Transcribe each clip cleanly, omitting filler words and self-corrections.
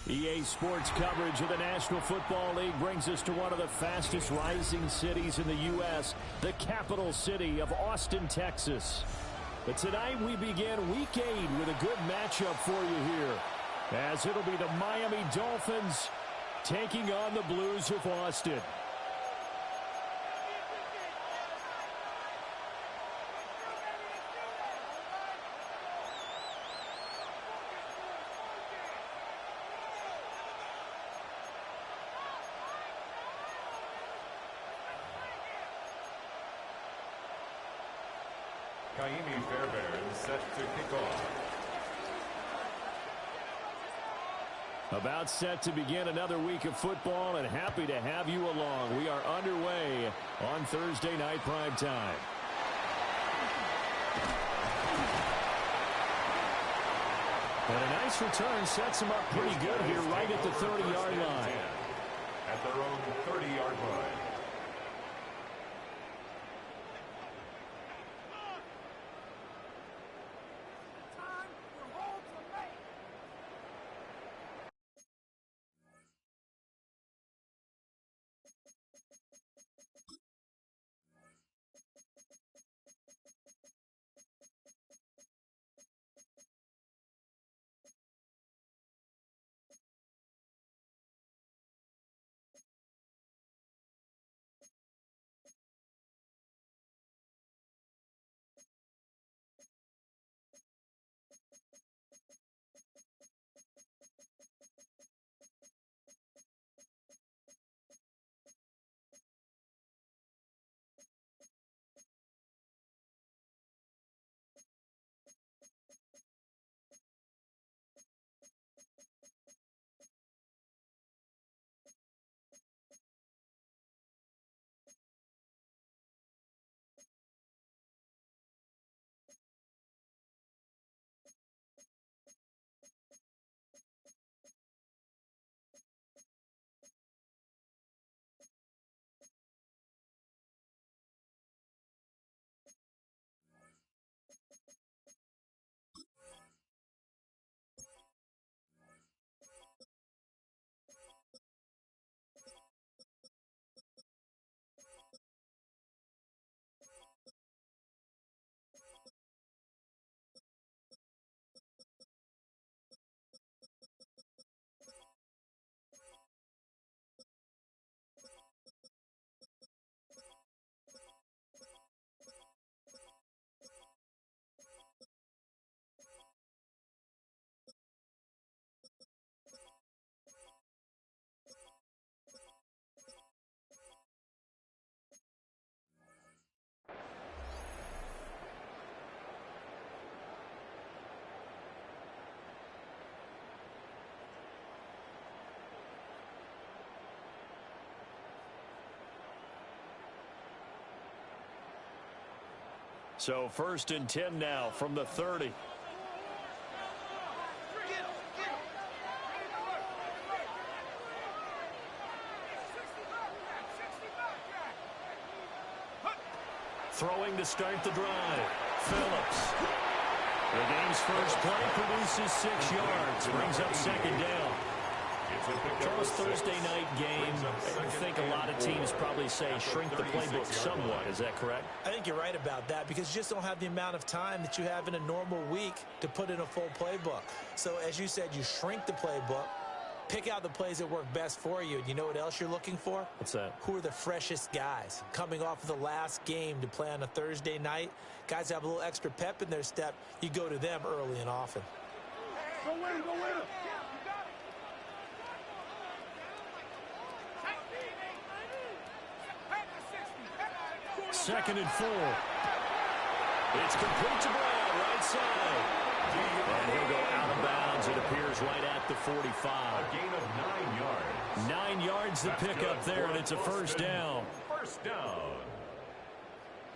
EA Sports coverage of the National Football League brings us to one of the fastest rising cities in the U.S., the capital city of Austin, Texas. But tonight we begin Week 8 with a good matchup for you here, as it'll be the Miami Dolphins taking on the Blues of Austin. Set to kick off. About set to begin another week of football, and happy to have you along. We are underway on Thursday night prime time. And a nice return sets them up pretty good here right at the 30-yard line. At their own 30-yard line. So 1st and 10 now from the 30. Throwing to start the drive. Phillips. The game's first play produces 6 yards. Brings up 2nd down. Charles, Thursday night game, I think a lot of teams probably say shrink the playbook somewhat. Is that correct? I think you're right about that because you just don't have the amount of time that you have in a normal week to put in a full playbook. So, as you said, you shrink the playbook, pick out the plays that work best for you. And you know what else you're looking for? What's that? Who are the freshest guys coming off of the last game to play on a Thursday night? Guys have a little extra pep in their step. You go to them early and often. Go win, go win. 2nd and 4. It's complete to Brown, right side. And he'll go out of bounds, it appears, right at the 45. A gain of 9 yards. 9 yards the pickup there, and it's a first down. First down.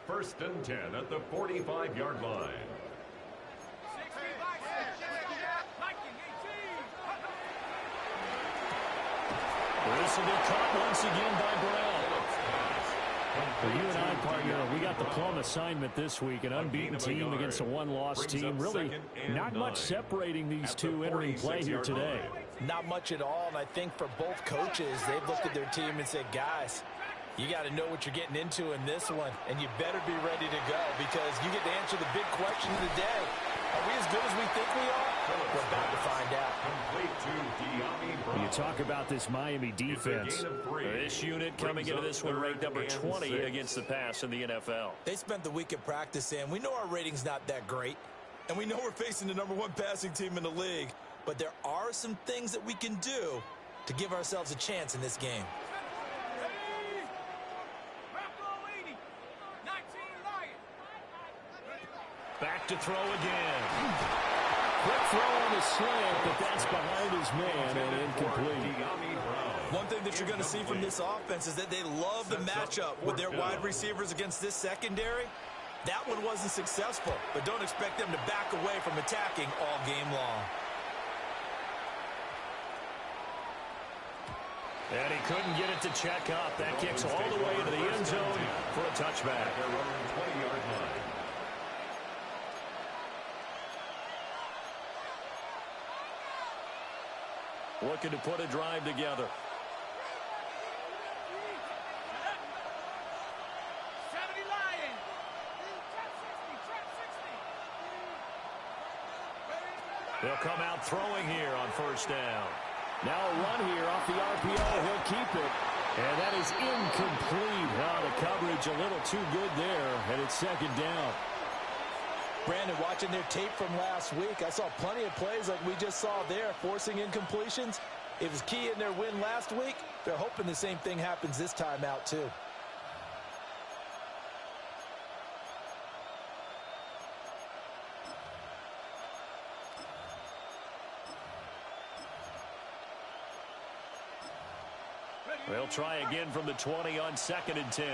1st and 10 at the 45-yard line. This will be caught once again by Brown. For you and I, partner, we got the plum assignment this week. An unbeaten team against a one-loss team. Really not much separating these two entering play here today. Not much at all, and I think for both coaches, they've looked at their team and said, guys, you got to know what you're getting into in this one, and you better be ready to go because you get to answer the big question of the day. Are we as good as we think we are? We're about to find out. You talk about this Miami defense. This unit coming into this one ranked number 20 against the pass in the NFL. They spent the week at practice, and we know our rating's not that great, and we know we're facing the #1 passing team in the league, but there are some things that we can do to give ourselves a chance in this game. Back to throw again. Quick throw on the slant, but that's behind his man and incomplete. One thing that you're going to see from this offense is that they love the matchup with their wide receivers against this secondary. That one wasn't successful, but don't expect them to back away from attacking all game long. And he couldn't get it to check up. That kicks all the way into the end zone for a touchback. Looking to put a drive together. They'll come out throwing here on first down. Now a run here off the RPO. He'll keep it. And that is incomplete. The coverage a little too good there, and it's second down. Brandon, watching their tape from last week, I saw plenty of plays like we just saw there, forcing incompletions. It was key in their win last week. They're hoping the same thing happens this time out, too. They'll try again from the 20 on 2nd and 10.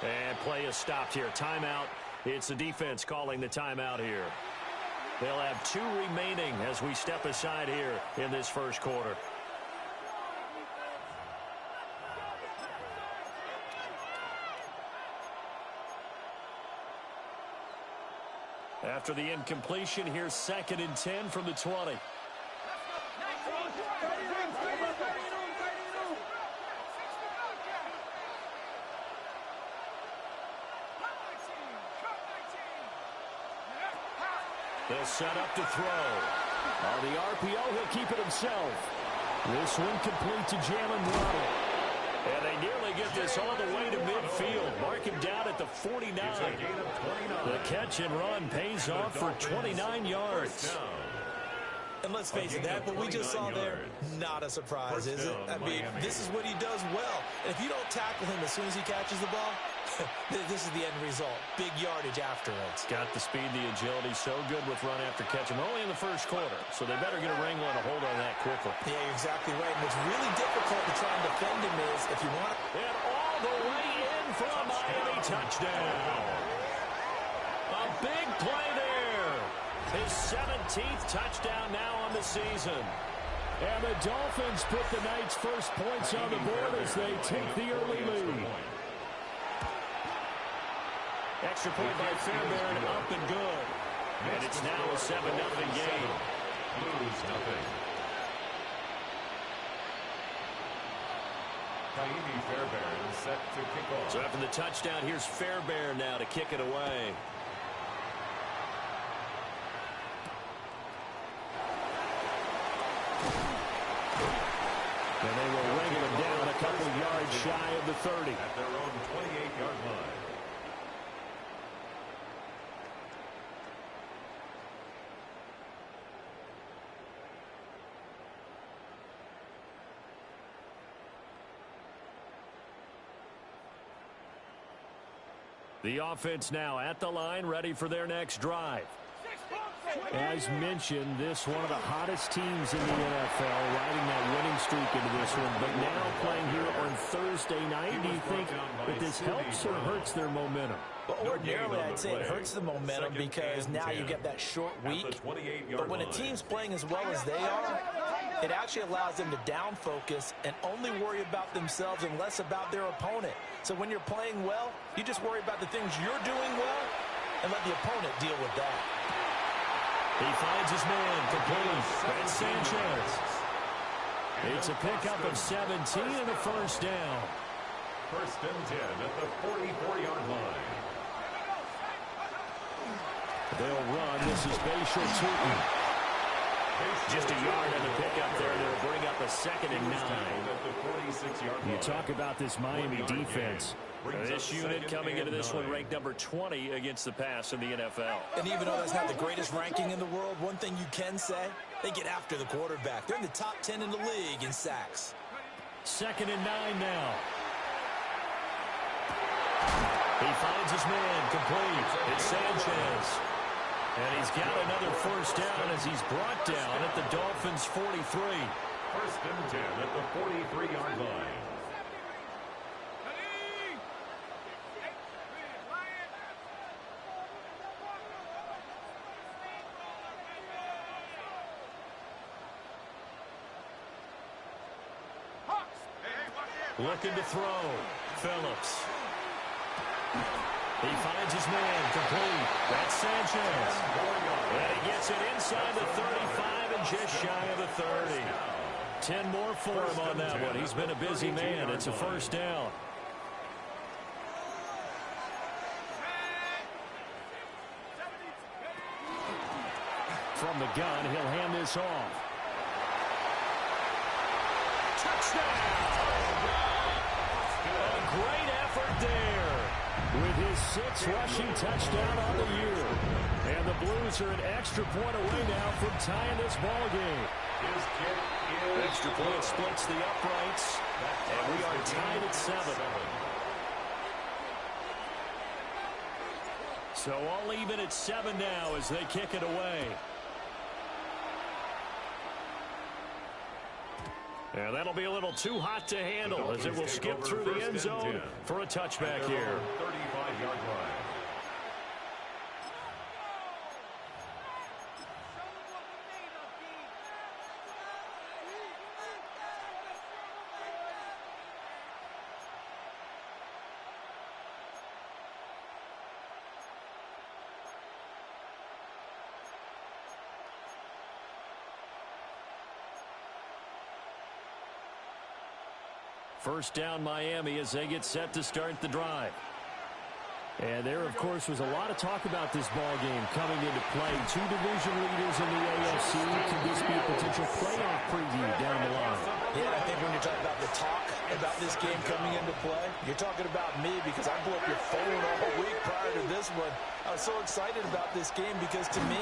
And play is stopped here. Timeout. It's the defense calling the timeout here. They'll have 2 remaining as we step aside here in this first quarter. After the incompletion, here's 2nd and 10 from the 20. They'll set up to throw. On the RPO, he'll keep it himself. This one complete to Jalen Waddle. And they nearly get this all the way to midfield. Mark him down at the 49. The catch and run pays off for 29 yards. And let's face it, that what we just saw there, not a surprise, is it? I mean, this is what he does well. And if you don't tackle him as soon as he catches the ball, this is the end result. Big yardage afterwards. Got the speed, the agility, so good with run after catch. And only in the first quarter, so they better get a wrangle and a hold on that quickly. Yeah, you're exactly right. And what's really difficult to try and defend him is if you want... And all the way in for a Miami touchdown. A big play there. His 17th touchdown now on the season. And the Dolphins put the night's first points on the board as they take the early lead. Extra point by Fairbairn, up and good. And it's now a 7-0 game. Blues nothing. Taimi Fairbairn set to kick off. So after the touchdown, here's Fairbairn now to kick it away. And they will wrangle him down a couple of yards shy of the 30. At their own 28-yard line. The offense now at the line, ready for their next drive. As mentioned, this one of the hottest teams in the NFL, riding that winning streak into this one. But now playing here on Thursday night, do you think that this helps or hurts their momentum? Well, ordinarily, I'd say it hurts the momentum because now you get that short week. But when a team's playing as well as they are, it actually allows them to down focus and only worry about themselves and less about their opponent. So when you're playing well, you just worry about the things you're doing well and let the opponent deal with that. He finds his man complete. That's Sanchez. It's a pickup of 17 and a first down. First and 10 at the 44-yard line. They'll run. This is Bashal Tootin. Just a yard on the pickup there. They'll bring up a 2nd and 9. You talk about this Miami defense. This unit coming into this one ranked number 20 against the pass in the NFL. And even though that's not the greatest ranking in the world, one thing you can say, they get after the quarterback. They're in the top 10 in the league in sacks. 2nd and 9 now. He finds his man complete. It's Sanchez. And he's got another first down as he's brought down at the Dolphins' 43. First and 10 at the 43-yard line. Looking to throw. Phillips. He finds his man complete. That's Sanchez. And he gets it inside the 35 and just shy of the 30. 10 more for him on that one. He's been a busy man. It's a first down. From the gun, he'll hand this off. Touchdown! A great effort there with his 6th rushing touchdown on the year. And the Blues are an extra point away now from tying this ball game. Extra point splits the uprights, and we are tied at 7. So all even at 7 now as they kick it away. And that'll be a little too hot to handle as it will skip through the end zone for a touchback here. 35-yard line. First down Miami as they get set to start the drive. And there, of course, was a lot of talk about this ball game coming into play. 2 division leaders in the AFC. Could this be a potential playoff preview down the line? Yeah, I think when you're talking about the talk about this game coming into play, you're talking about me because I blew up your phone all week prior to this one. I was so excited about this game because, to me,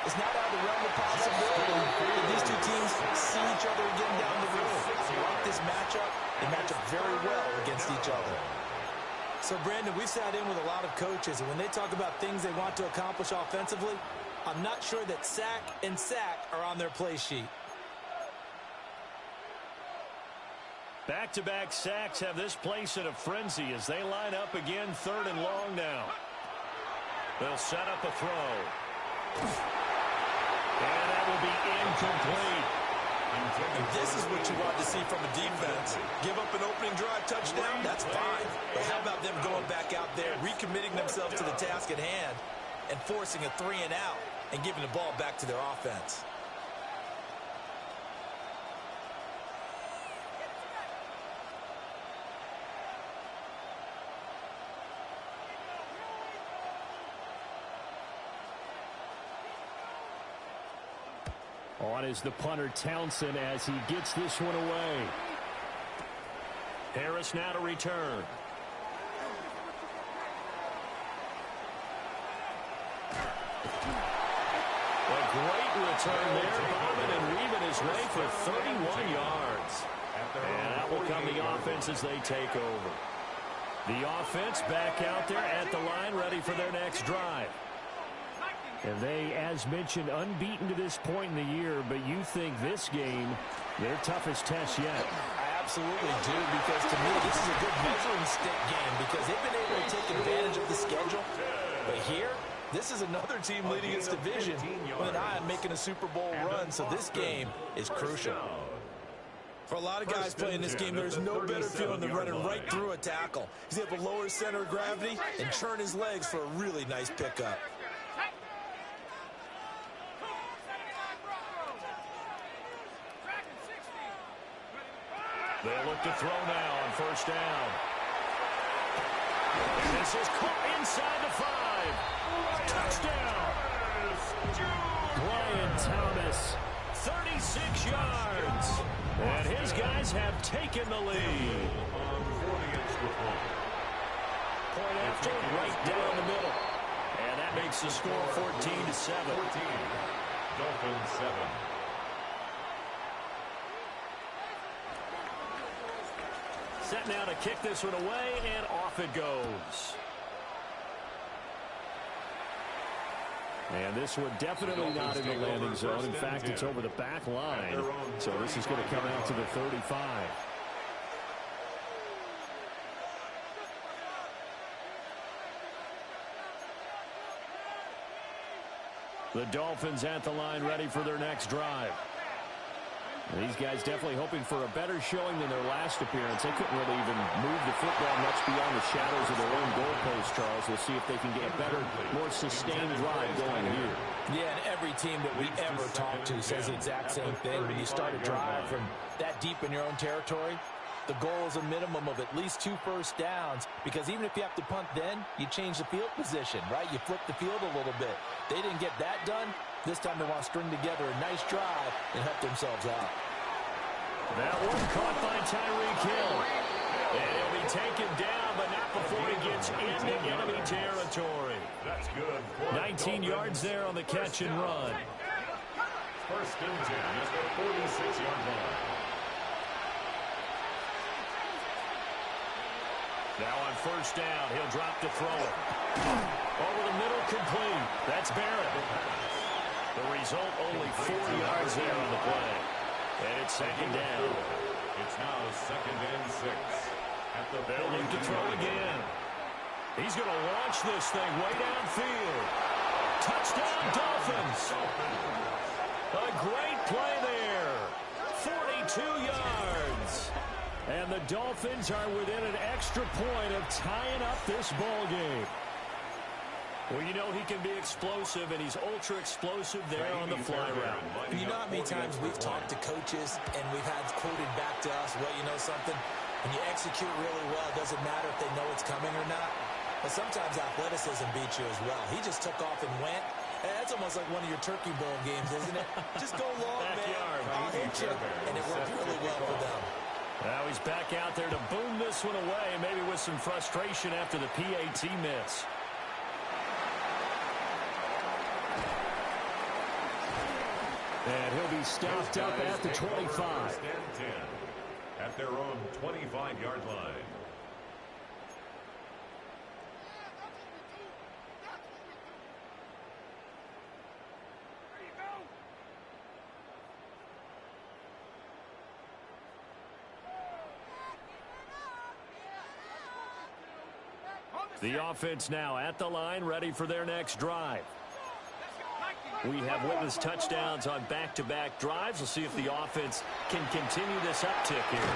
it's not out of the realm of possibility that these two teams see each other again down the road. I like this matchup. They match up very well against each other. So, Brandon, we've sat in with a lot of coaches, and when they talk about things they want to accomplish offensively, I'm not sure that sack and sack are on their play sheet. Back-to-back sacks have this place in a frenzy as they line up again 3rd and long now. They'll set up a throw. And that will be incomplete. And this is what you want to see from a defense. Give up an opening drive touchdown, that's fine. But how about them going back out there, recommitting themselves to the task at hand, and forcing a 3 and out, and giving the ball back to their offense? On is the punter Townsend as he gets this one away. Harris now to return. A great return there, bobbing and weaving his way for 31 yards. And that will come the offense as they take over. The offense back out there at the line, ready for their next drive. And they, as mentioned, unbeaten to this point in the year, but you think this game, their toughest test yet. I absolutely do, because to me, this is a good measuring stick game because they've been able to take advantage of the schedule. But here, this is another team leading its division with an eye on making a Super Bowl run, so this game is crucial. For a lot of guys playing this game, there's no better feeling than running right through a tackle. He's able to lower his center of gravity and churn his legs for a really nice pickup. They'll look to throw now on first down. This is caught inside the 5. Touchdown. Brian Thomas, 36 yards. And his guys have taken the lead. Point after, right down the middle. And that makes the score 14-7. Dolphins 7. Set now to kick this one away, and off it goes. And this one definitely not in the landing zone. In fact, it's over the back line. So this is going to come out to the 35. The Dolphins at the line, ready for their next drive. These guys definitely hoping for a better showing than their last appearance. They couldn't really even move the football much beyond the shadows of their own goalpost, Charles. We'll see if they can get a better, more sustained drive going here. Yeah, and every team that we ever talk to says the exact same thing. When you start a drive from that deep in your own territory, the goal is a minimum of at least 2 first downs, because even if you have to punt then, you change the field position, right? You flip the field a little bit. They didn't get that done. This time they want to string together a nice drive and help themselves out. That one caught by Tyreek Hill. And he'll be taken down, but not before he gets into enemy territory. That's good. 19 yards there on the catch and run. First and 10 at the 46-yard line. Now on first down, he'll drop to throw it. Over the middle, complete. That's Barrett. The result, only 4 yards there on the play. And it's second down. It's now second and 6. They'll look to throw again. He's going to launch this thing way downfield. Touchdown, Dolphins. A great play there. 42 yards. And the Dolphins are within an extra point of tying up this ball game. Well, you know he can be explosive, and he's ultra-explosive there on the fly route. You know how many times we've talked to coaches, and we've had quoted back to us, well, you know something? When you execute really well, it doesn't matter if they know it's coming or not. But sometimes athleticism beats you as well. He just took off and went. That's almost like one of your Turkey Bowl games, isn't it? Just go long, Backyard. man. I'll hit you. And it worked really well for them. Now he's back out there to boom this one away, maybe with some frustration after the PAT miss. And he'll be stopped up at the 25. At their own 25-yard line. The offense now at the line, ready for their next drive. We have witnessed touchdowns on back-to-back drives. We'll see if the offense can continue this uptick here.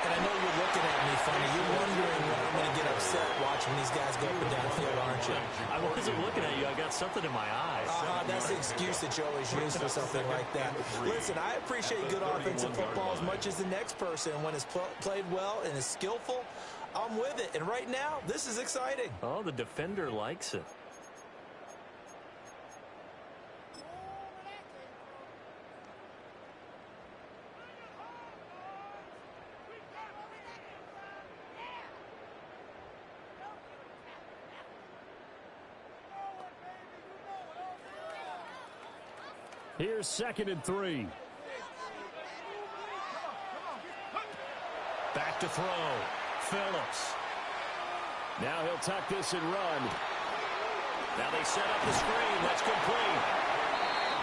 And I know you're looking at me funny. You're wondering when I'm going to get upset watching these guys go up and down the field, aren't you? I wasn't looking at you. I got something in my eyes. That's the excuse that you always use for something like that. Listen, I appreciate good offensive football as much as the next person. When it's played well and is skillful, I'm with it. And right now, this is exciting. Oh, the defender likes it. Here's 2nd and 3. Back to throw. Phillips. Now he'll tuck this and run. Now they set up the screen. That's complete.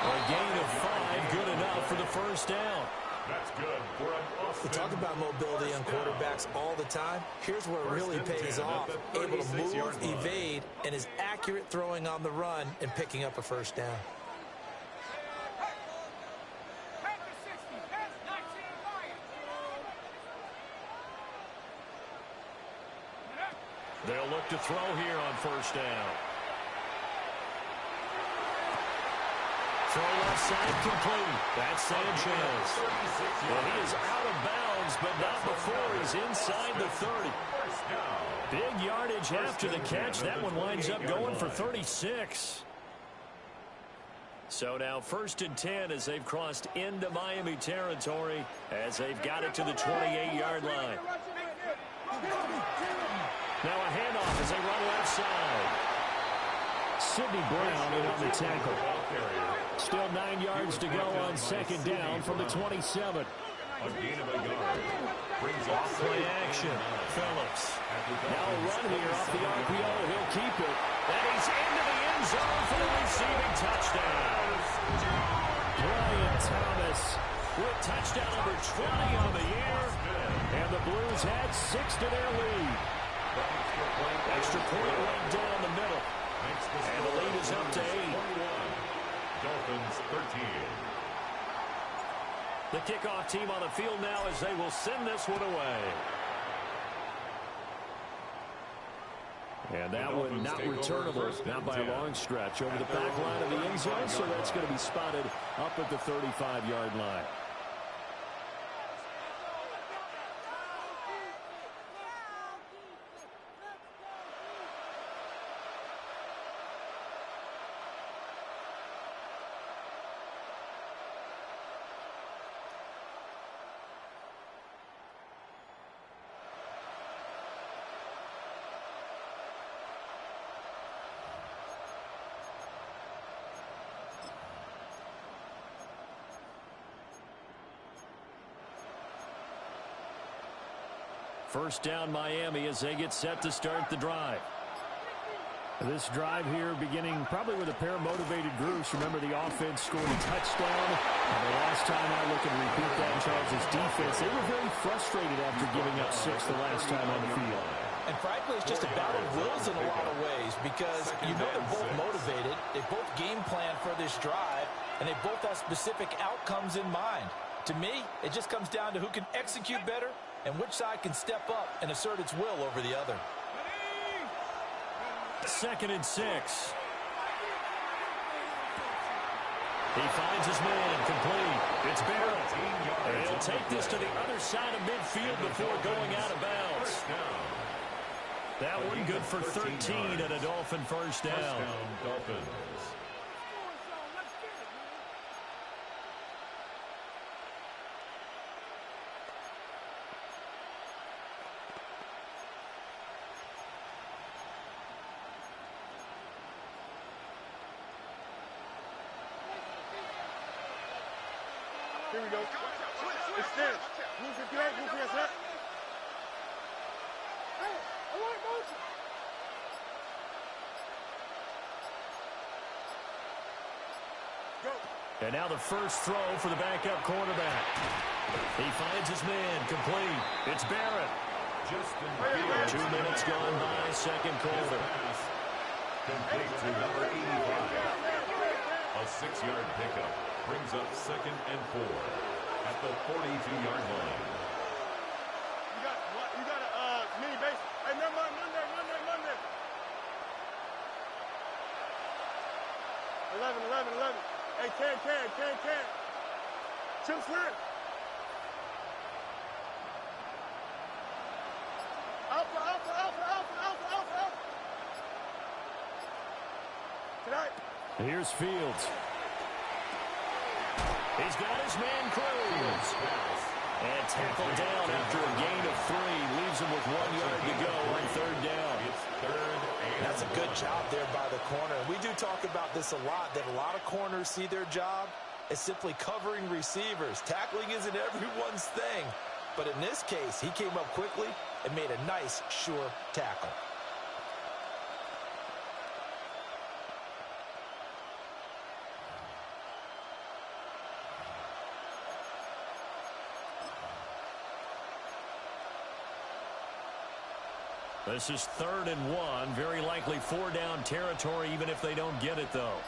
A gain of 5, good enough for the first down. That's good for an We talk about mobility on quarterbacks all the time. Here's where it really pays off. Able to move, evade, and is accurate throwing on the run and picking up a first down. They'll look to throw here on first down. Throw left side complete. That's Sanchez. Well, he is out of bounds, but not before he's inside the 30. Big yardage after the catch. That one winds up going for 36. So now 1st and 10 as they've crossed into Miami territory as they've got it to the 28-yard line. Now a handoff as they run left side. Sidney Brown in on the tackle. Still 9 yards to go on 2nd down from the 27. A gain of a yard. Brings up Play action. Phillips. Now a run here off the RPO. He'll keep it. And he's into the end zone for the receiving touchdown. Brian Thomas with touchdown number 20 on the year. And the Blues had 6 to their lead. Extra point right down the middle. And the lead is up to 8. Dolphins 13. The kickoff team on the field now as they will send this one away. And that one not returnable, not by a long stretch, over the back line of the end zone, so that's going to be spotted up at the 35-yard line. First down Miami as they get set to start the drive. This drive here beginning probably with a pair of motivated groups. Remember, the offense scored a touchdown. And the last time I look and repeat that, Charles' defense, they were very frustrated after giving up 6 the last time on the field. And frankly, it's just a battle of wills in a lot of ways because you know they're both motivated. They both game plan for this drive, and they both have specific outcomes in mind. To me, it just comes down to who can execute better and which side can step up and assert its will over the other. 2nd and 6. He finds his man complete. It's Barrett. And he'll take this to the other side of midfield before going out of bounds. That one good for 13 and a Dolphin first down. Dolphins. Here we go. It's this. Move your leg, move your head. Hey, I want motion. Go. And now the first throw for the backup quarterback. He finds his man complete. It's Barrett. 2 minutes gone by, second quarter. Complete to number 85. A 6-yard pickup. Brings up 2nd and 4 at the 42-yard line. You got a mini base. Hey, run there. 11. Hey, can. Chip slant. Alpha. Tonight. Here's Fields. He's got his man Cruz. And tackled down after a gain of 3. Leaves him with 1 yard to go on 3rd down. It's 3rd and That's a good job there by the corner. We do talk about this a lot, that a lot of corners see their job as simply covering receivers. Tackling isn't everyone's thing. But in this case, he came up quickly and made a nice, sure tackle. This is 3rd and 1. Very likely 4-down territory, even if they don't get it, though.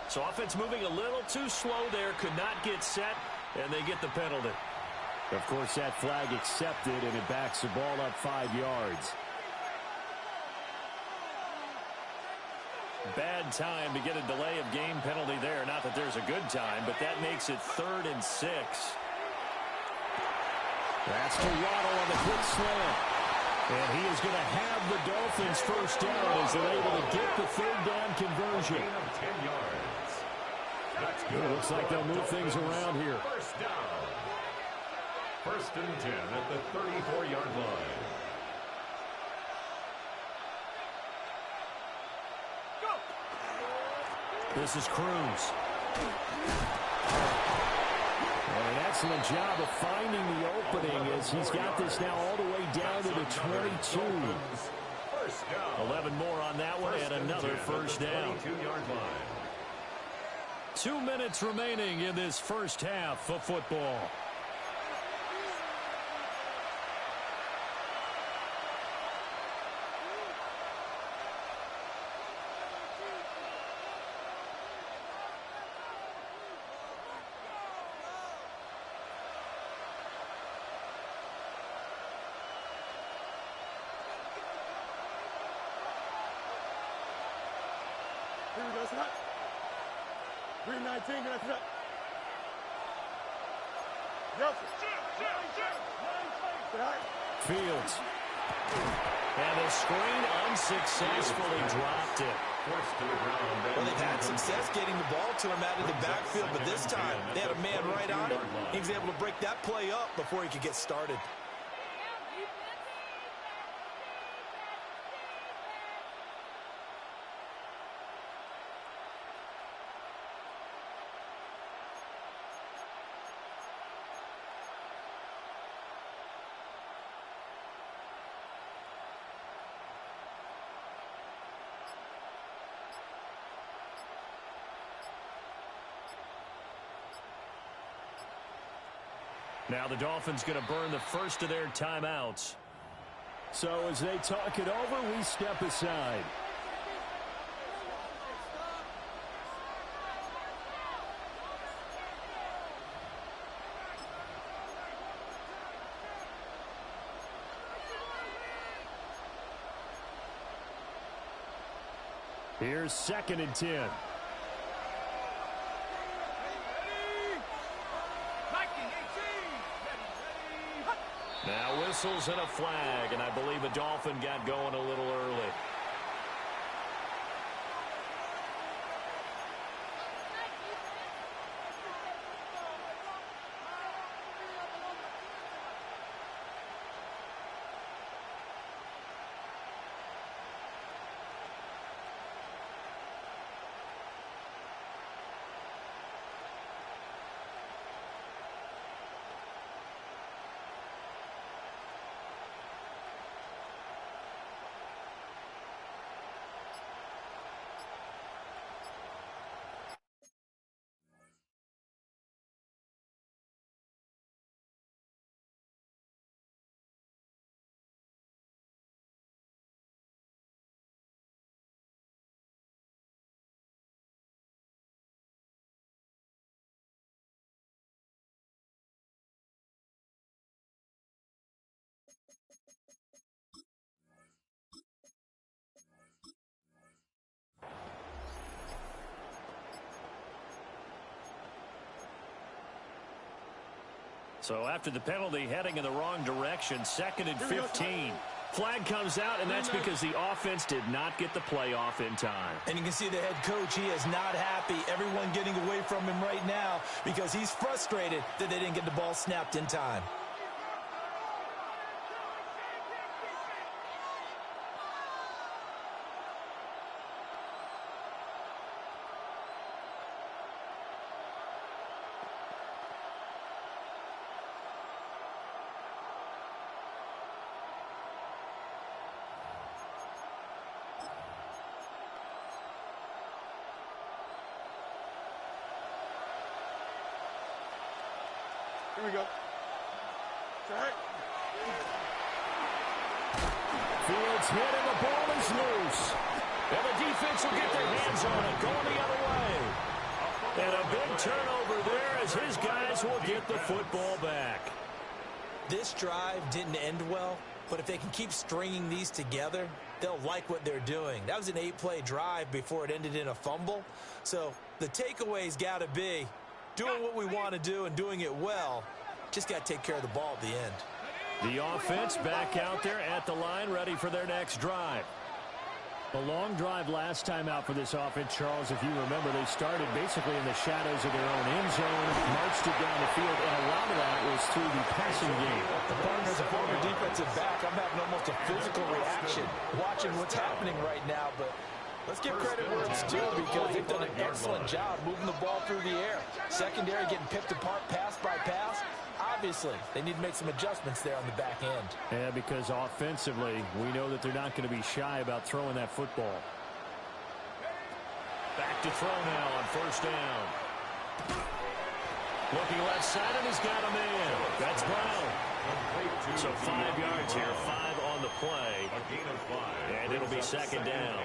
So offense moving a little too slow there. Could not get set, and they get the penalty. Of course, that flag accepted, and it backs the ball up 5 yards. Bad time to get a delay of game penalty there. Not that there's a good time, but that makes it 3rd and 6. That's to Waddle on the quick slant. And he is going to have the Dolphins first down as they're able to get the 3rd down conversion. 10 yards. That's good. It looks like they'll move things around here. First down. 1st and 10 at the 34-yard line. This is Cruz. And an excellent job of finding the opening as he's got this now all the way down to the 22. 11 more on that one and another first down. 22-yard line. 2 minutes remaining in this first half of football. Here we go, snap. 319, that's it. Yep. Fields. And the screen unsuccessfully dropped it. Forced to the ground. Well, they've had success getting the ball to him out of the backfield, but this time they had a man right on him. He was able to break that play up before he could get started. Now the Dolphins going to burn the first of their timeouts. So as they talk it over, we step aside. Here's 2nd and 10. Now whistles and a flag, and I believe a Dolphin got going a little early. So after the penalty, heading in the wrong direction, 2nd and 15. Flag comes out, and that's because the offense did not get the play off in time. And you can see the head coach, he is not happy. Everyone getting away from him right now because he's frustrated that they didn't get the ball snapped in time. Here we go. Track. Fields hit and the ball is loose. And the defense will get their hands on it, going the other way. And a big turnover there as his guys will get the football back. This drive didn't end well, but if they can keep stringing these together, they'll like what they're doing. That was an 8-play drive before it ended in a fumble. So the takeaway's got to be doing what we want to do and doing it well. Just got to take care of the ball at the end. The offense back out there at the line, ready for their next drive. A long drive last time out for this offense, Charles. If you remember, they started basically in the shadows of their own end zone, marched it down the field, and a lot of that was through the passing game. The partner's a former defensive back. I'm having almost a physical reaction watching what's happening right now, but let's give credit where it's due because they've done an excellent job moving the ball through the air. Secondary getting picked apart pass by pass. Obviously, they need to make some adjustments there on the back end. Yeah, because offensively, we know that they're not going to be shy about throwing that football. Back to throw now on first down. Looking left side, and he's got a man. That's Brown. So 5 yards here, 5 on the play. A gain of 5. And it'll be second down.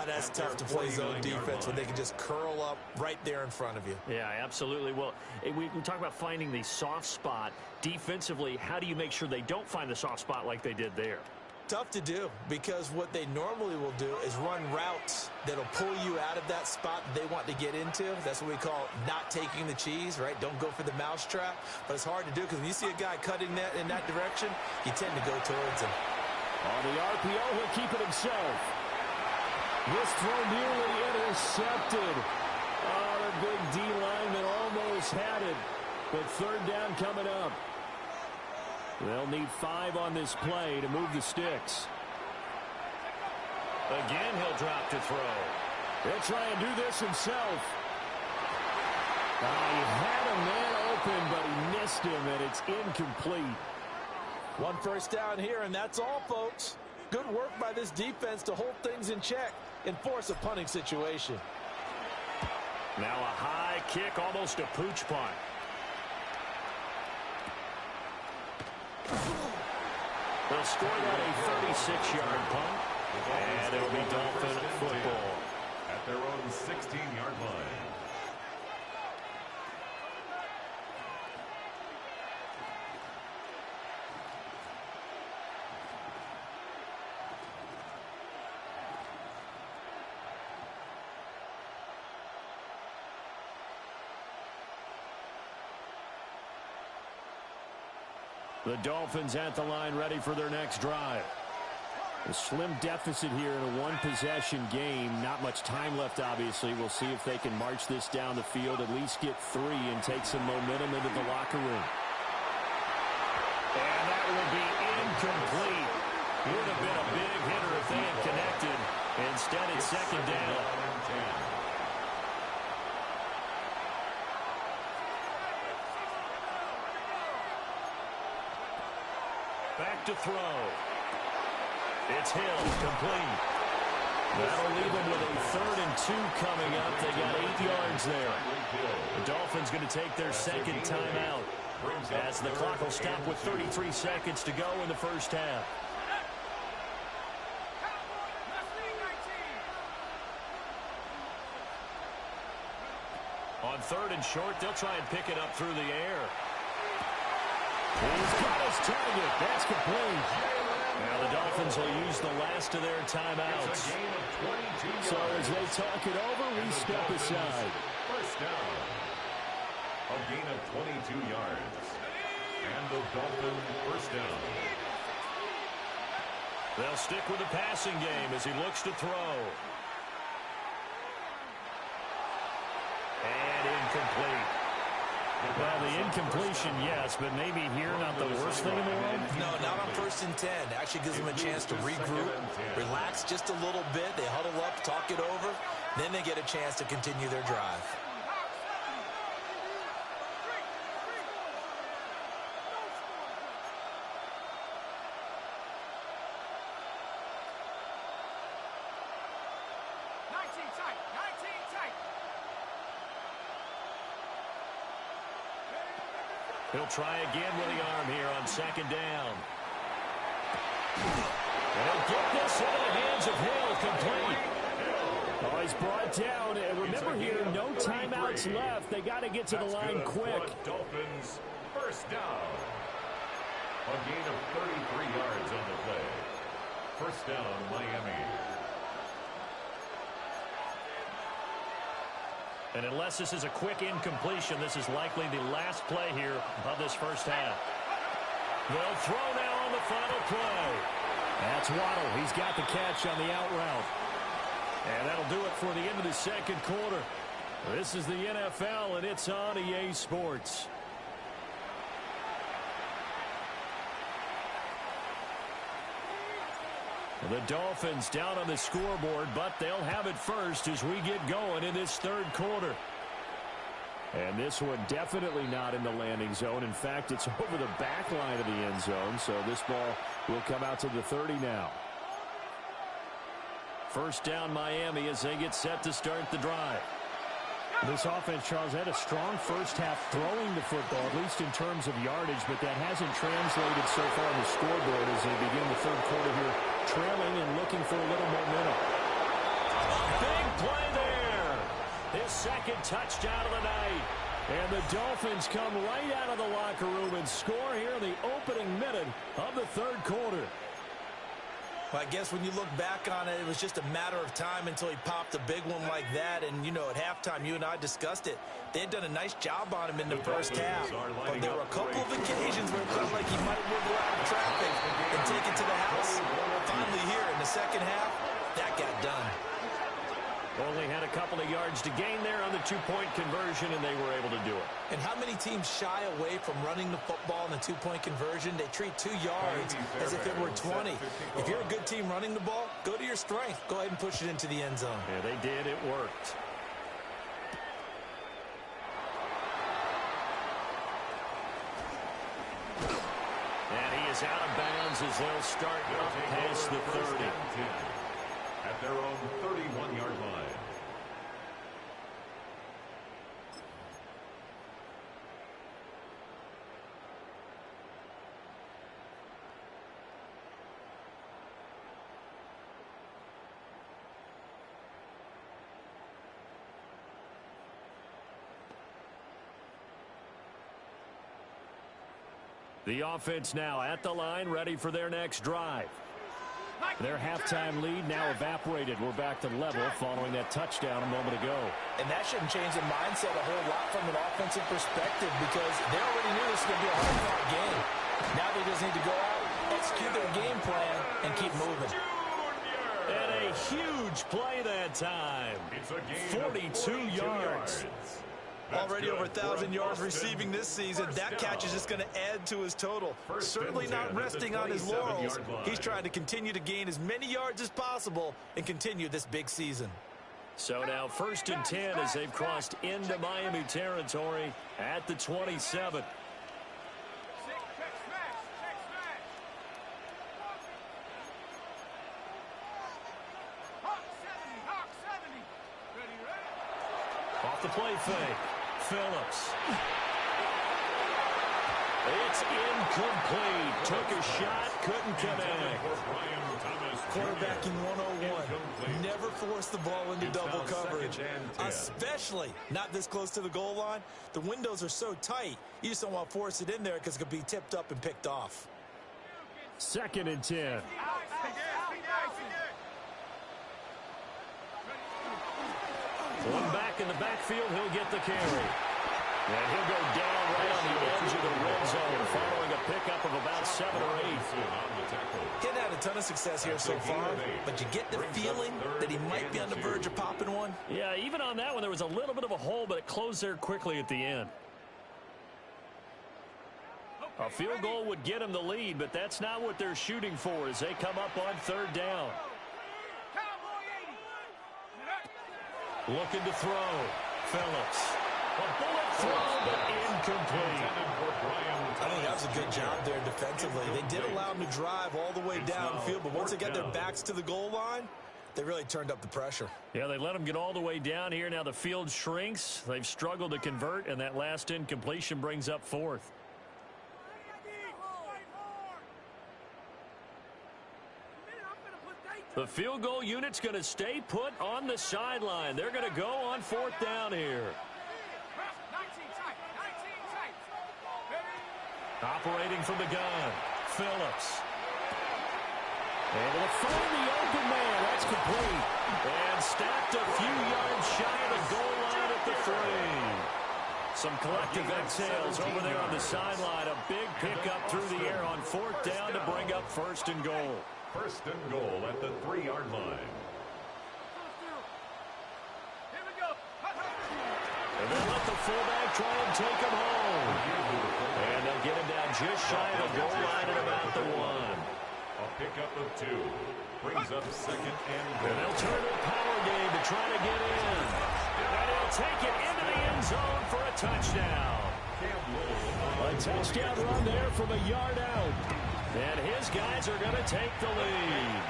That's tough to play zone defense when they can just curl up right there in front of you. Yeah, absolutely. Well, we talk about finding the soft spot. Defensively, how do you make sure they don't find the soft spot like they did there? Tough to do because what they normally will do is run routes that'll pull you out of that spot that they want to get into. That's what we call not taking the cheese, right? Don't go for the mousetrap. But it's hard to do because when you see a guy cutting that in that direction, you tend to go towards him. On the RPO, he'll keep it himself. This throw nearly intercepted. Oh, the big D lineman almost had it. But third down coming up. They'll need 5 on this play to move the sticks. Again, he'll drop to throw. He'll try and do this himself. He had a man open, but he missed him, and it's incomplete. 1 first down here, and that's all, folks. Good work by this defense to hold things in check and force a punting situation. Now a high kick, almost a pooch punt. They'll score that a 36-yard punt, and it'll be Dolphin football at their own 16-yard line. The Dolphins at the line ready for their next drive. A slim deficit here in a one-possession game. Not much time left, obviously. We'll see if they can march this down the field, at least get 3 and take some momentum into the locker room. And that will be incomplete. Would have been a big hitter if they had connected. Instead, it's second down. Back to throw. It's Hill, complete. That'll leave them with a 3rd and 2 coming up. They got 8 yards there. The Dolphins going to take their second timeout as the clock will stop with 33 seconds to go in the first half. On 3rd and short, they'll try and pick it up through the air. He's got his target. That's complete. Now the Dolphins will use the last of their timeouts. So as they talk it over, we step aside. First down. A gain of 22 yards. And the Dolphins first down. They'll stick with the passing game as he looks to throw. And incomplete. Well, the incompletion, yes, but maybe here not the worst thing in the world? No, not on 1st and 10. Actually gives them a chance to regroup, relax just a little bit. They huddle up, talk it over. Then they get a chance to continue their drive. He'll try again with the arm here on second down. And he'll get this into the hands of Hill, complete. Oh, he's brought down. And remember here, no timeouts left. They got to get to the line quick. Dolphins first down. A gain of 33 yards on the play. First down, Miami. And unless this is a quick incompletion, this is likely the last play here of this first half. They'll throw now on the final play. That's Waddle. He's got the catch on the out route. And that'll do it for the end of the second quarter. This is the NFL, and it's on EA Sports. The Dolphins down on the scoreboard, but they'll have it first as we get going in this third quarter. And this one definitely not in the landing zone. In fact, it's over the back line of the end zone, so this ball will come out to the 30 now. First down, Miami, as they get set to start the drive. This offense, Charles, had a strong first half throwing the football, at least in terms of yardage, but that hasn't translated so far on the scoreboard as they begin the third quarter here, trailing and looking for a little momentum. Big play there. His second touchdown of the night. And the Dolphins come right out of the locker room and score here in the opening minute of the third quarter. Well, I guess when you look back on it, it was just a matter of time until he popped a big one like that. And, you know, at halftime, you and I discussed it. They had done a nice job on him in the first half. But there were a couple of occasions where it felt like he might wiggle out of traffic and take it to the house. Finally here in the second half, that got done. Only had a couple of yards to gain there on the two-point conversion, and they were able to do it. And how many teams shy away from running the football in the two-point conversion? They treat 2 yards as if it were 20. If you're a good team running the ball, go to your strength. Go ahead and push it into the end zone. Yeah, they did. It worked. And he is out of bounds as they'll start up past the 30. At their own 31-yard line. The offense now at the line, ready for their next drive. Their halftime lead now evaporated. We're back to level following that touchdown a moment ago. And that shouldn't change the mindset a whole lot from an offensive perspective because they already knew this was going to be a hard-fought game. Now they just need to go out, execute their game plan, and keep moving. And a huge play that time. 42 yards. Already over 1,000 yards receiving this season. That catch is just going to add to his total. Certainly not resting on his laurels. He's trying to continue to gain as many yards as possible and continue this big season. So now 1st and 10 as they've crossed into Miami territory at the 27. Off the play fake. Phillips. It's incomplete. Took a shot, couldn't connect. Quarterbacking 101. Never force the ball into double coverage, especially not this close to the goal line. The windows are so tight, you just don't want to force it in there because it could be tipped up and picked off. 2nd and 10. One back in the backfield, he'll get the carry. And he'll go down right on the edge of the red zone following a pickup of about 7 or 8. He hadn't had a ton of success here so far, but you get the feeling that he might be on the verge of popping one. Yeah, even on that one, there was a little bit of a hole, but it closed there quickly at the end. A field goal would get him the lead, but that's not what they're shooting for as they come up on 3rd down. Looking to throw. Phillips. A bullet throw, but incomplete. I think that was a good job there defensively. They did allow him to drive all the way downfield, but once they got their backs to the goal line, they really turned up the pressure. Yeah, they let him get all the way down here. Now the field shrinks. They've struggled to convert, and that last incompletion brings up 4th. The field goal unit's going to stay put on the sideline. They're going to go on 4th down here. Operating from the gun. Phillips. Able to find the open man. That's complete. And stacked a few yards shy of the goal line at the 3. Some collective exhales over there on the sideline. A big pickup through the air on 4th down to bring up 1st and goal. 1st and goal at the 3-yard line. And they'll let the fullback try and take him home. And they'll get him down just shy of the goal line at about the 1. A pickup of 2. Brings up 2nd and goal. And they'll turn their power game to try to get in. And he'll take it into the end zone for a touchdown. A touchdown run there from a yard out. And his guys are going to take the lead.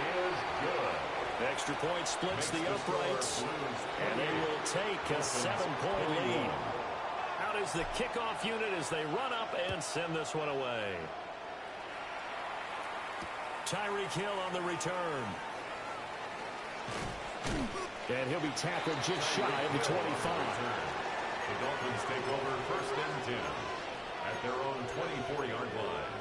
Extra point splits the uprights, and they will take a 7-point lead. Out is the kickoff unit as they run up and send this one away. Tyreek Hill on the return. And he'll be tackled just shy of the 25. The Dolphins take over 1st and 10 at their own 24-yard line.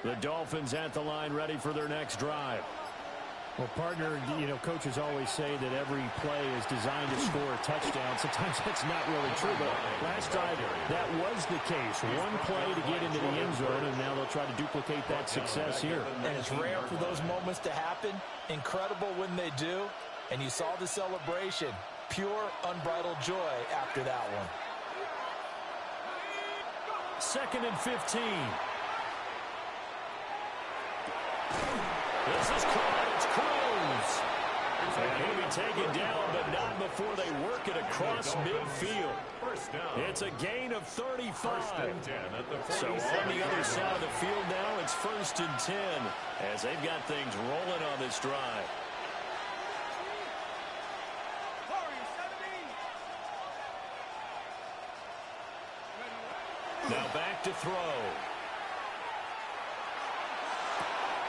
The Dolphins at the line ready for their next drive. Well, partner, you know, coaches always say that every play is designed to score a touchdown. Sometimes that's not really true, but last drive, that was the case. One play to get into the end zone, and now they'll try to duplicate that success here. And it's rare for those moments to happen. Incredible when they do. And you saw the celebration. Pure, unbridled joy after that one. 2nd and 15. This is caught. It's Cruz. And he'll be taken down, but not before they work it across midfield. It's a gain of 35. So on the other side of the field now, it's 1st and 10 as they've got things rolling on this drive. Now back to throw.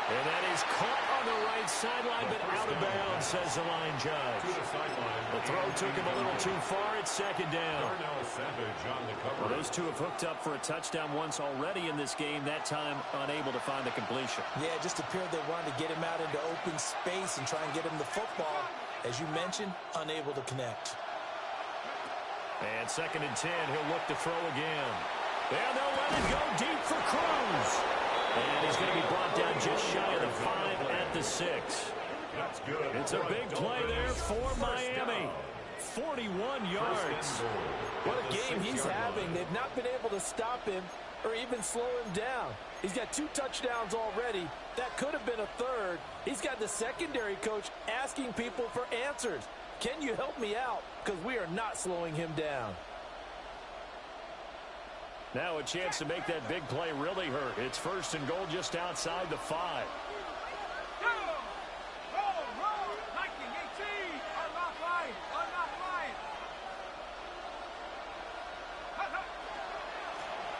And that is caught on the right sideline, but out of bounds, says the line judge. The throw took him a little too far. It's 2nd down. Well, those two have hooked up for a touchdown once already in this game, that time unable to find the completion. Yeah, it just appeared they wanted to get him out into open space and try and get him the football. As you mentioned, unable to connect. And 2nd and 10, he'll look to throw again. And they'll let it go deep for Cruz. And he's going to be brought down just shy of the 5 at the 6. That's good. It's a big play there for Miami. 41 yards. What a game he's having. They've not been able to stop him or even slow him down. He's got 2 touchdowns already. That could have been a 3rd. He's got the secondary coach asking people for answers. Can you help me out? Because we are not slowing him down. Now a chance to make that big play really hurt. It's 1st and goal just outside the 5.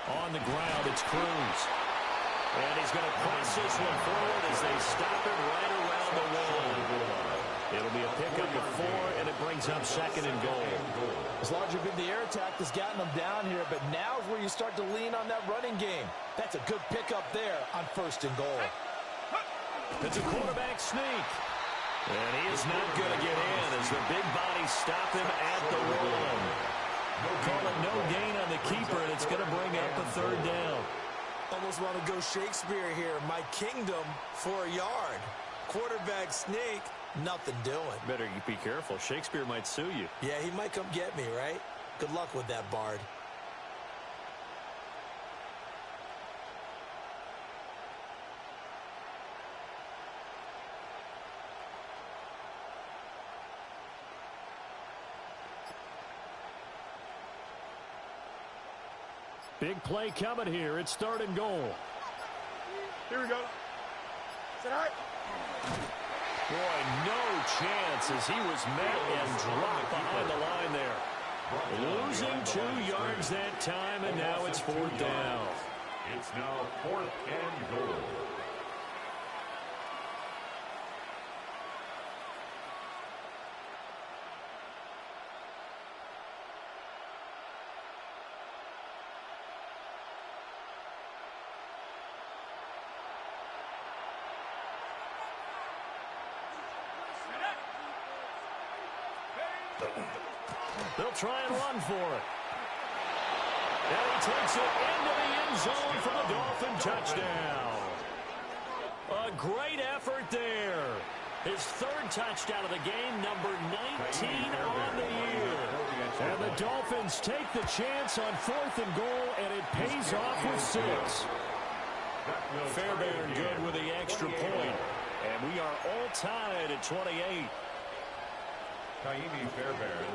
On the ground, it's Cruz. And he's going to press this one forward as they stop it right around the 1. It'll be a pickup of 4, and it brings up 2nd and goal. It's largely been the air attack that's gotten them down here, but now is where you start to lean on that running game. That's a good pickup there on 1st and goal. It's a quarterback sneak. And he is not going to get in as the big bodies stop him at the 1. Call it no gain on the keeper, and it's going to bring up a 3rd down. Almost want to go Shakespeare here. My kingdom for a yard. Quarterback sneak. Nothing doing. Better you be careful. Shakespeare might sue you. Yeah, he might come get me, right? Good luck with that, Bard. Big play coming here. It's 3rd and goal. Here we go. Is that all right? Boy, no chance as he was met and dropped behind the line there. Losing 2 yards that time, and now it's 4th down. It's now 4th and goal. They'll try and run for it. And he takes it into the end zone for the Dolphin touchdown. A great effort there. His 3rd touchdown of the game, number 19 on the year. And the Dolphins take the chance on 4th and goal, and it pays off with 6. Fairbairn good with the extra point. And we are all tied at 28.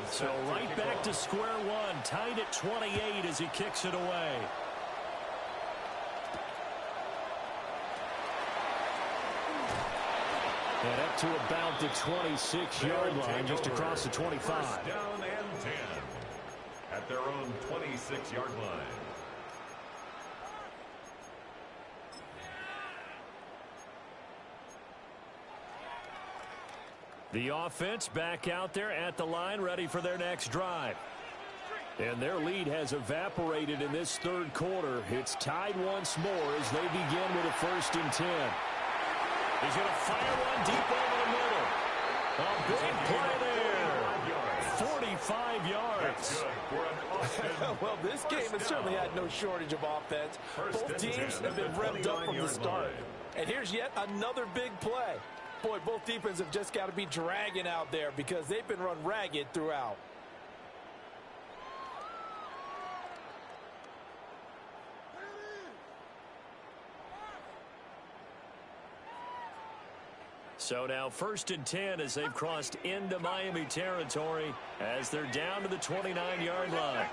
So right back to square one, tied at 28 as he kicks it away. And up to about the 26-yard line, just across the 25. First down and 10 at their own 26-yard line. The offense back out there at the line, ready for their next drive. And their lead has evaporated in this 3rd quarter. It's tied once more as they begin with a 1st and 10. He's going to fire one deep over the middle. A big play there. 45 yards. Well, this game has certainly had no shortage of offense. Both teams have been revved up from the start. And here's yet another big play. Boy, both defenses have just got to be dragging out there because they've been run ragged throughout. So now 1st and 10 as they've crossed into Miami territory as they're down to the 29-yard line.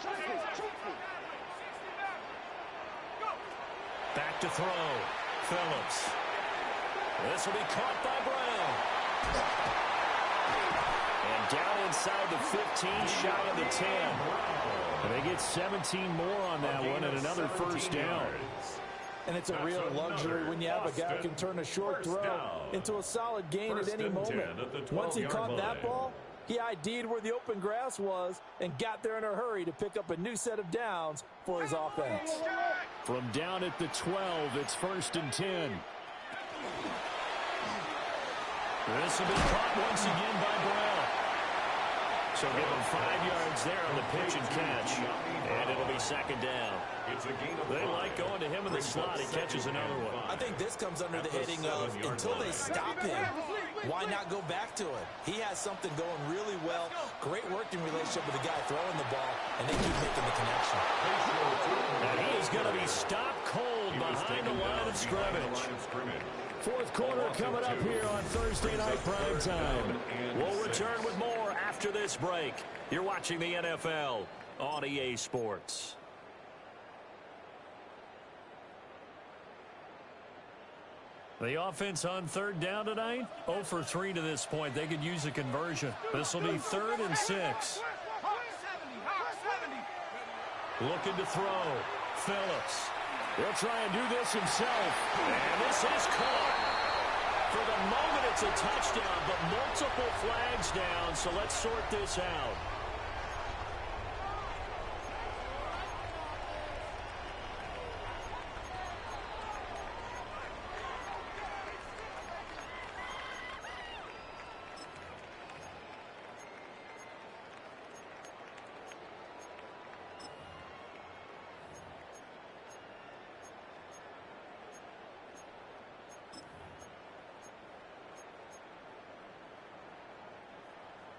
Back to throw. Phillips. This will be caught by Brown. And down inside the 15, shy of the 10. And they get 17 more on that one and another 1st down. And it's a real luxury when you have a guy who can turn a short throw into a solid gain at any moment. Once he caught that ball, he ID'd where the open grass was and got there in a hurry to pick up a new set of downs for his offense. From down at the 12, it's 1st and 10. This will be caught once again by Brown. So give him 5 yards there on the pitch and catch. And it'll be 2nd down. They like going to him in the slot. He catches another one. I think this comes under the heading of until they stop him, why not go back to it? He has something going really well. Great working relationship with the guy throwing the ball, and they keep making the connection. And he is going to be stopped cold behind the line of scrimmage. 4th quarter coming up here on Thursday Night Primetime. We'll return with more after this break. You're watching the NFL on EA Sports. The offense on 3rd down tonight, 0 for 3 to this point. They could use a conversion. This will be 3rd and 6. Looking to throw. Phillips. He'll try and do this himself. And this is caught. For the moment, it's a touchdown, but multiple flags down, so let's sort this out.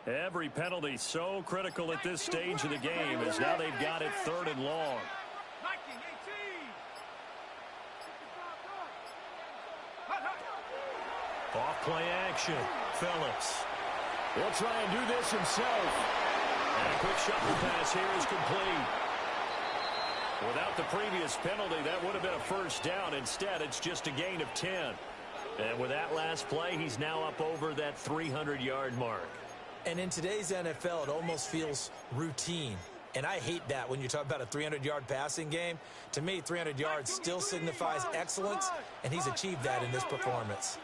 Every penalty so critical at this stage of the game as now they've got it 3rd and long. Off play action. Phillips. He'll try and do this himself. And a quick shuffle pass here is complete. Without the previous penalty, that would have been a 1st down. Instead, it's just a gain of 10. And with that last play, he's now up over that 300-yard mark. And in today's NFL, it almost feels routine. And I hate that when you talk about a 300-yard passing game. To me, 300 yards still signifies excellence, and he's achieved that in this performance.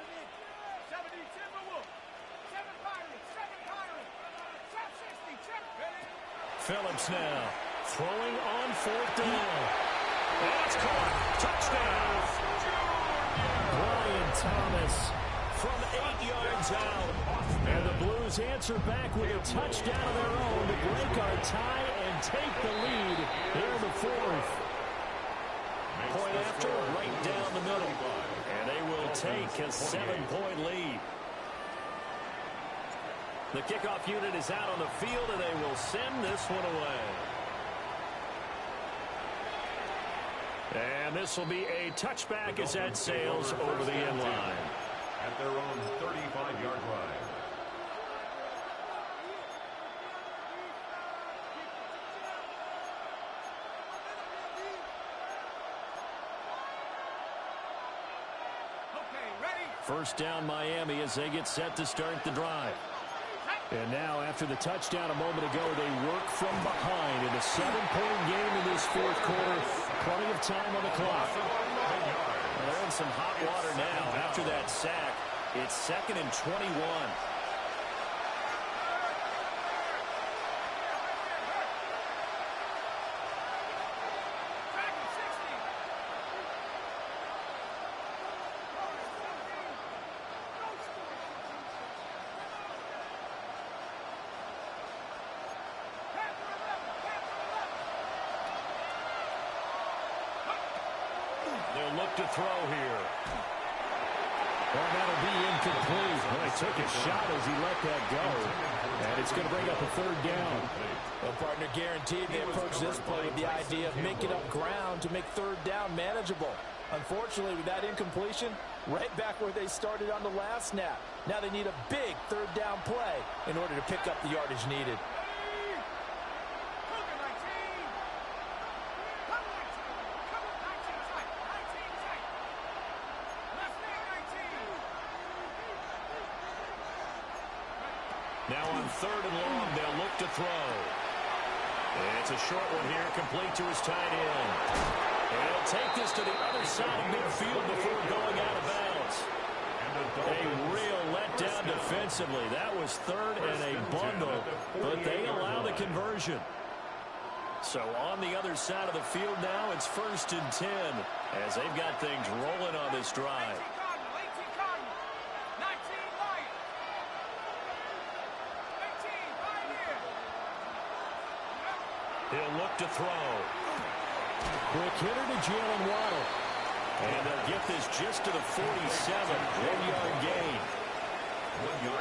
Phillips now throwing on 4th down. And it's caught. Touchdown. Brian Thomas from 8 yards out. And the Blues answer back with a touchdown of their own to break our tie and take the lead here in the 4th. Point after, right down the middle. And they will take a 7-point lead. The kickoff unit is out on the field, and they will send this one away. And this will be a touchback as that sails over the end line. At their own 35-yard line. First down Miami as they get set to start the drive. And now after the touchdown a moment ago, they work from behind in a 7-point game in this 4th quarter. Plenty of time on the clock. Well, they're in some hot water now after that sack. It's 2nd and 21. They'll look to throw here. Well, that'll be incomplete. Well, he took a shot as he let that go. And it's going to bring up a 3rd down. Well, partner, guaranteed they approach this play with the idea of making up ground to make 3rd down manageable. Unfortunately, with that incompletion, right back where they started on the last snap. Now they need a big 3rd down play in order to pick up the yardage needed. Now on 3rd and long, they'll look to throw. And it's a short one here, complete to his tight end. And he'll take this to the other side of midfield before going out of bounds. A real letdown defensively. That was 3rd and a bundle, but they allow the conversion. So on the other side of the field now, it's 1st and 10 as they've got things rolling on this drive. He'll look to throw. Quick hitter to Jalen Waddle. And they'll get this just to the 47. 1-yard gain.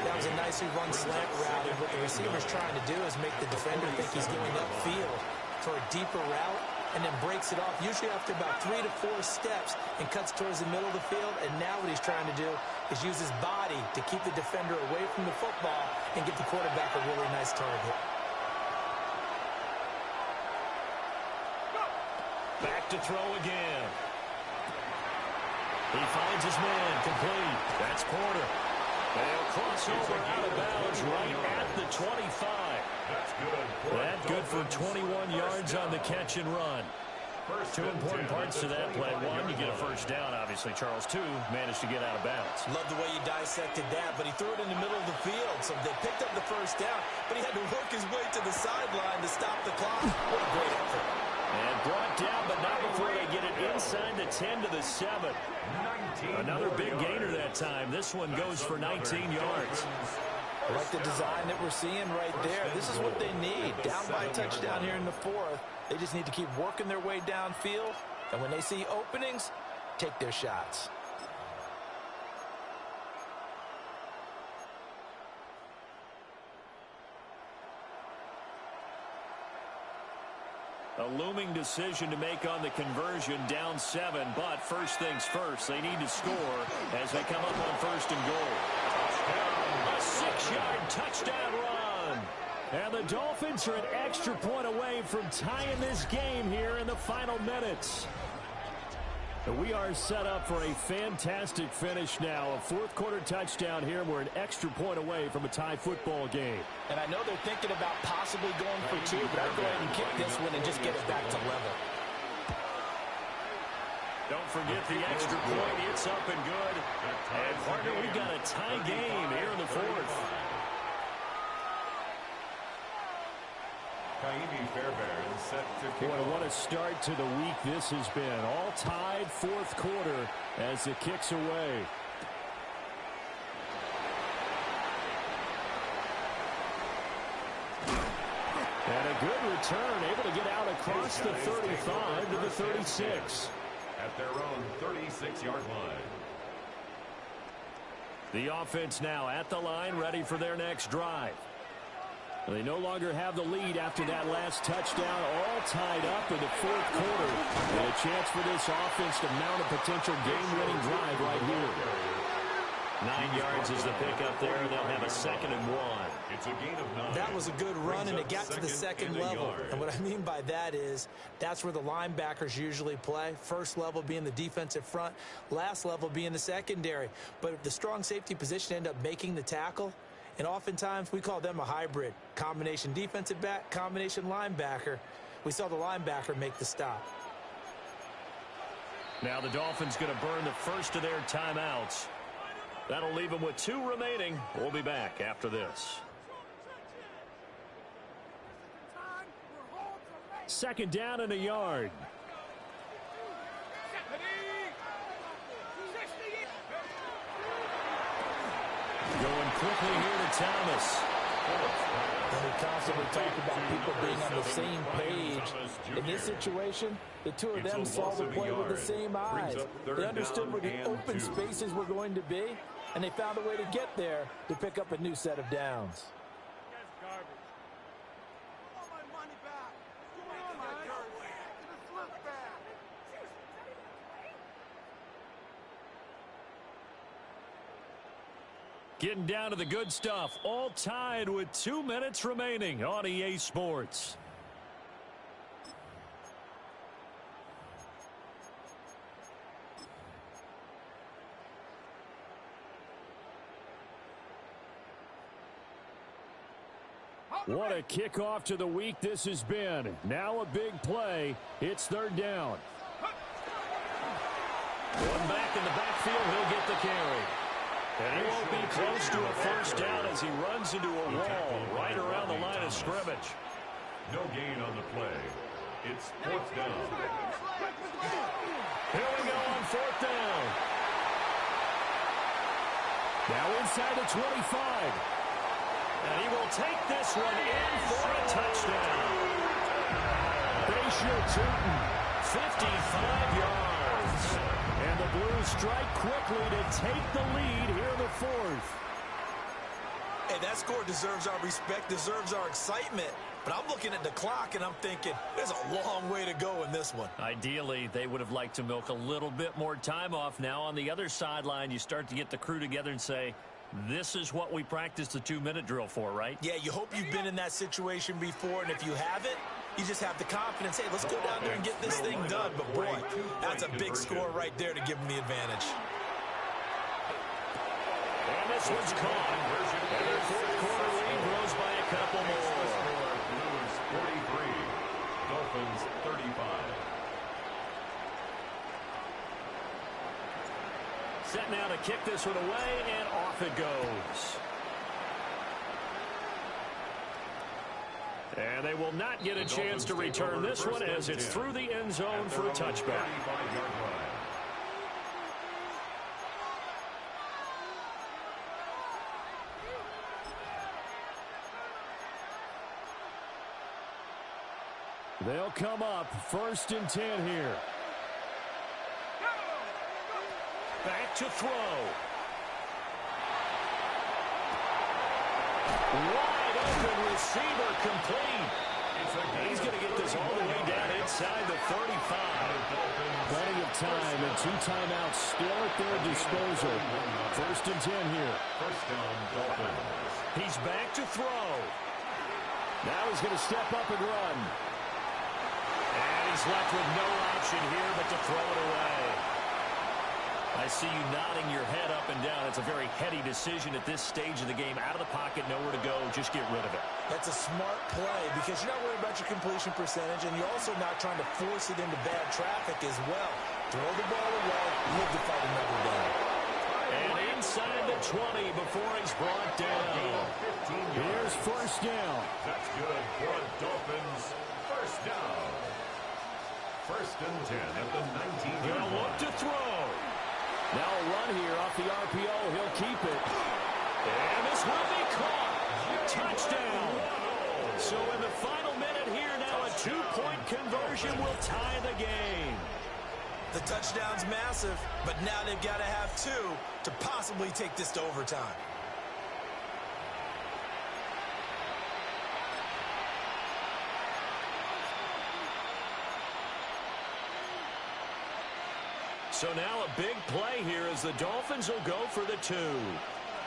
That was a nicely run slant route, and what the receiver's trying to do is make the defender think he's going upfield for a deeper route, and then breaks it off, usually after about 3 to 4 steps, and cuts towards the middle of the field. And now what he's trying to do is use his body to keep the defender away from the football and give the quarterback a really nice target. Back to throw again. He finds his man, complete. That's Porter. They'll cross over out of bounds right at the 25. That's good. That good for 21 yards on the catch and run. 2 important parts to that play. 1, you get a 1st down, obviously. Charles, 2, managed to get out of bounds. Love the way you dissected that, but he threw it in the middle of the field. So they picked up the 1st down, but he had to work his way to the sideline to stop the clock. What a great effort. And brought down, but not before they get it inside the 10 to the 7. Another big gainer that time. This one goes for 19 yards. I like the design that we're seeing right there. This is what they need. Down by a touchdown here in the 4th. They just need to keep working their way downfield. And when they see openings, take their shots. A looming decision to make on the conversion, down 7, but first things first, they need to score as they come up on 1st and goal. A 6-yard touchdown run. And the Dolphins are an extra point away from tying this game here in the final minutes. We are set up for a fantastic finish now. A fourth-quarter touchdown here. We're an extra point away from a tie football game. And I know they're thinking about possibly going for two, but I'd go ahead and kick this one and just get it back to level. Don't forget the extra point. It's up and good. And, partner, we've got a tie game here in the fourth. Boy, what a start to the week this has been. All tied fourth quarter as it kicks away. And a good return, able to get out across the 35 to the 36. At their own 36-yard line. The offense now at the line, ready for their next drive. They no longer have the lead after that last touchdown, all tied up in the fourth quarter. And a chance for this offense to mount a potential game-winning drive right here. 9 yards is the pickup there. They'll have a 2nd and 1. It's a gain of 9. That was a good run, and it got to the second level. And what I mean by that is that's where the linebackers usually play. First level being the defensive front, last level being the secondary. But if the strong safety position end up making the tackle, and oftentimes we call them a hybrid, combination defensive back, combination linebacker. We saw the linebacker make the stop. Now the Dolphins going to burn the first of their timeouts. That'll leave them with 2 remaining. We'll be back after this. Second down and a yard. Going quickly here to Thomas. And we constantly talk about people being on the same page. In this situation, the two of them saw the play with the same eyes. They understood where the open spaces were going to be, and they found a way to get there to pick up a new set of downs. Getting down to the good stuff. All tied with 2 minutes remaining on EA Sports. What a kickoff to the week this has been. Now a big play. It's third down. One back in the backfield. He'll get the carry. And he won't be close to a first down as he runs into a wall right around the line of scrimmage. No gain on the play. It's fourth down. Here we go on fourth down. Now inside the 25. And he will take this one in for a touchdown. Bashill Tootin, 55 yards. And the Blues strike quickly to take the lead here in the fourth. Hey, that score deserves our respect, deserves our excitement. But I'm looking at the clock, and I'm thinking, there's a long way to go in this one. Ideally, they would have liked to milk a little bit more time off. Now, on the other sideline, you start to get the crew together and say, this is what we practiced the 2-minute drill for, right? Yeah, you hope you've been in that situation before, and if you haven't, you just have the confidence, hey, let's go down there and get this thing done. But, boy, that's a big score right there to give them the advantage. And this one's caught. And their fourth quarter lead grows by a couple more. Blues 43, Dolphins 35. Set now to kick this one away, and off it goes. And they will not get a chance to return this one as it's through the end zone for a touchback. They'll come up first and 10 here. Back to throw. Wide open receiver complete. He's going to get this all the way down inside the 35. Plenty of time and 2 timeouts still at their disposal. First and 10 here. First down, Dolphins. He's back to throw. Now he's going to step up and run. And he's left with no option here but to throw it away. I see you nodding your head up and down. It's a very heady decision at this stage of the game. Out of the pocket, nowhere to go. Just get rid of it. That's a smart play because you're not worried about your completion percentage, and you're also not trying to force it into bad traffic as well. Throw the ball away, live to fight another down. And inside the 20 before he's brought down. Here's first down. That's good for a Dolphins first down. First and 10 at the 19-yard He'll look line. to throw. Now a run here off the RPO. He'll keep it. And this will be caught. Touchdown. So in the final minute here now, a two-point conversion will tie the game. The touchdown's massive, but now they've got to have two to possibly take this to overtime. So now a big play here as the Dolphins will go for the two.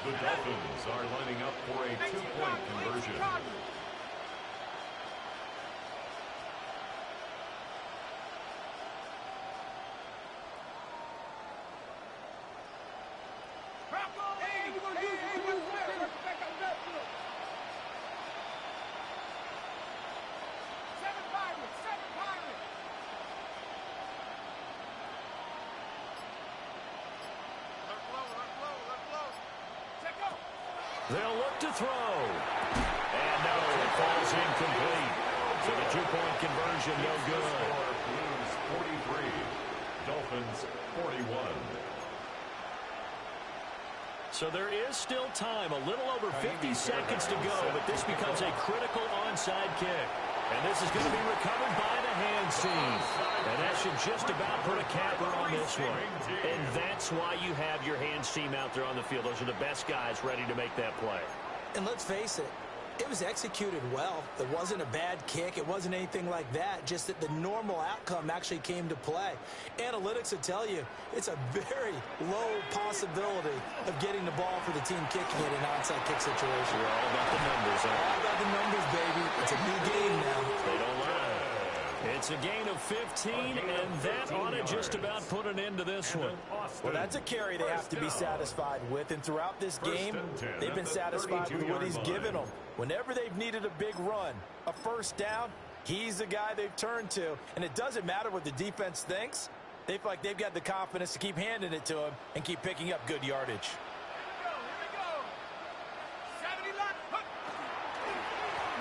The Dolphins are lining up for a two-point conversion. They'll look to throw. And no, it falls incomplete. So the two-point conversion, no good. Blues 43, Dolphins 41. So there is still time, a little over 50 seconds to go, but this becomes a critical onside kick. And this is going to be recovered by the hands team. And that should just about put a capper on this one. And that's why you have your hands team out there on the field. Those are the best guys ready to make that play. And let's face it, it was executed well. It wasn't a bad kick. It wasn't anything like that. Just that the normal outcome actually came to play. Analytics will tell you it's a very low possibility of getting the ball for the team kicking it in an onside kick situation. We're all about the numbers, huh? All about the numbers, baby. It's a new game now. They don't lie. It's a gain of 15, and that ought to just about put an end to this one. Well, that's a carry they have to be satisfied with, and throughout this game, they've been satisfied with what he's given them. Whenever they've needed a big run, a first down, he's the guy they've turned to, and it doesn't matter what the defense thinks. They feel like they've got the confidence to keep handing it to him and keep picking up good yardage.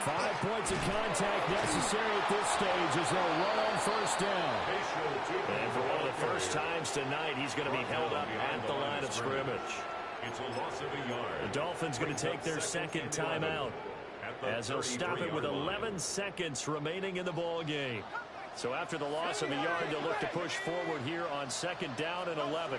5 points of contact necessary at this stage as they'll run on first down. And for one of the first times tonight, he's going to be held up at the line of scrimmage. It's a loss of a yard. The Dolphins going to take their second timeout as they'll stop it with 11 seconds remaining in the ball game. So after the loss of a yard, they'll look to push forward here on second down and 11.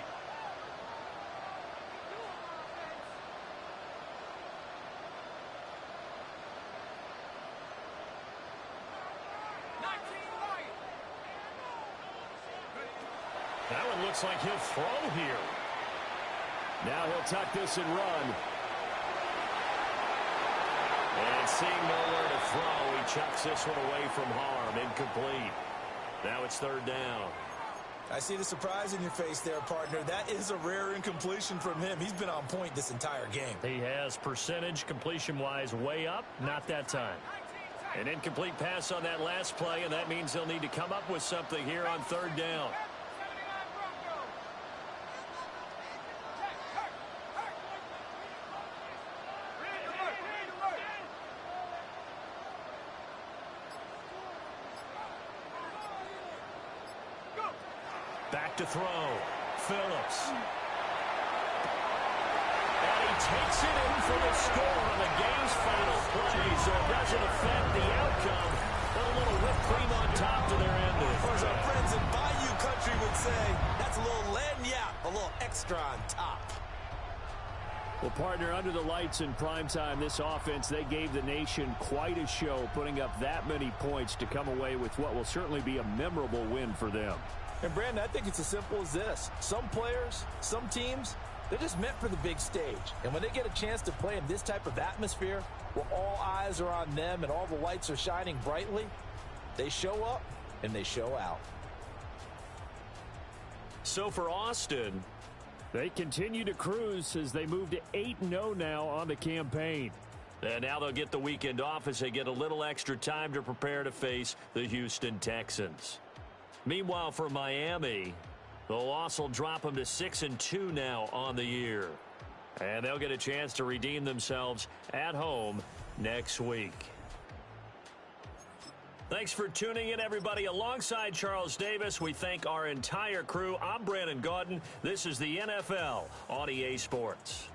That one looks like he'll throw here. Now he'll tuck this and run. And seeing nowhere to throw, he chucks this one away from harm. Incomplete. Now it's third down. I see the surprise in your face there, partner. That is a rare incompletion from him. He's been on point this entire game. He has percentage completion-wise way up. Not that time. An incomplete pass on that last play, and that means they'll need to come up with something here on third down. Back to throw. Phillips. And he takes it in for the score on the game's final play, so it doesn't affect the outcome. But a little whipped cream on top to their ending. Or as our friends in Bayou Country would say, that's a little lagniappe, a little extra on top. Well, partner, under the lights in primetime, this offense, they gave the nation quite a show, putting up that many points to come away with what will certainly be a memorable win for them. And, Brandon, I think it's as simple as this. Some players, some teams, they're just meant for the big stage. And when they get a chance to play in this type of atmosphere where all eyes are on them and all the lights are shining brightly, they show up and they show out. So for Austin, They continue to cruise as they move to 8-0 now on the campaign. And now they'll get the weekend off as they get a little extra time to prepare to face the Houston Texans. Meanwhile, for Miami, the loss will drop them to 6-2 now on the year. And they'll get a chance to redeem themselves at home next week. Thanks for tuning in, everybody. Alongside Charles Davis, we thank our entire crew. I'm Brandon Gaudin. This is the NFL on EA Sports.